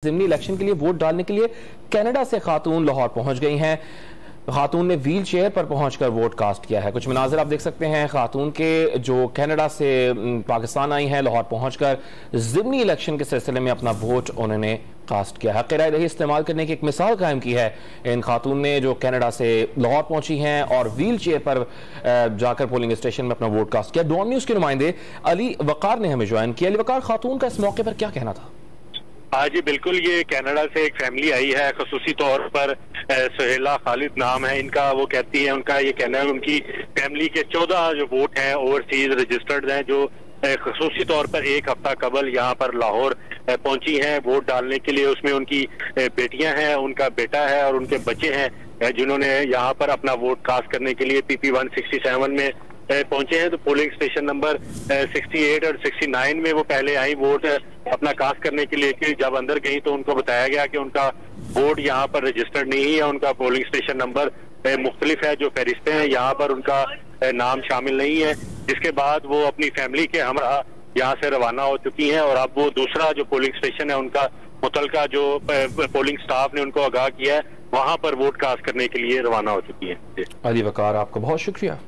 ज़िमनी election के लिए vote डालने के लिए कनाडा से खातून लाहौर पहुंच गई हैं। खातून ने व्हील चेयर पर पहुंचकर वोट कास्ट किया है। कुछ मनाज़िर आप देख सकते हैं खातून के जो कनाडा से पाकिस्तान आई हैं, लाहौर पहुंचकर ज़िमनी इलेक्शन के सिलसिले में अपना वोट उन्होंने कास्ट किया है। क़िराए दही इस्तेमाल करने की एक मिसाल कायम की है इन खातून ने जो कनाडा से लाहौर पहुंची हैं और व्हील चेयर पर जाकर पोलिंग स्टेशन में अपना वोट कास्ट किया। डॉन न्यूज़ के नुमाइंदे अली वकार ने हमें ज्वाइन किया। अली वकार, खातून का इस मौके पर क्या कहना था? हाँ जी बिल्कुल, ये कनाडा से एक फैमिली आई है, खसूसी तौर पर सुहेला खालिद नाम है इनका। वो कहती है, उनका ये कहना है उनकी फैमिली के 14 जो वोट हैं ओवरसीज रजिस्टर्ड हैं, जो खसूसी तौर पर एक हफ्ता कबल यहाँ पर लाहौर पहुंची हैं वोट डालने के लिए। उसमें उनकी बेटियां हैं, उनका बेटा है और उनके बच्चे हैं जिन्होंने यहाँ पर अपना वोट कास्ट करने के लिए PP 167 में पहुंचे हैं। तो पोलिंग स्टेशन नंबर 68 और 69 में वो पहले आई वोट अपना कास्ट करने के लिए। कि जब अंदर गई तो उनको बताया गया कि उनका वोट यहाँ पर रजिस्टर्ड नहीं है, उनका पोलिंग स्टेशन नंबर मुख्तलिफ है, जो फहरिस्तें हैं यहाँ पर उनका नाम शामिल नहीं है। जिसके बाद वो अपनी फैमिली के हमरा यहाँ से रवाना हो चुकी हैं और अब वो दूसरा जो पोलिंग स्टेशन है उनका मुतलका जो पोलिंग स्टाफ ने उनको आगाह किया है, वहां पर वोट कास्ट करने के लिए रवाना हो चुकी है। अली वकार, आपका बहुत शुक्रिया।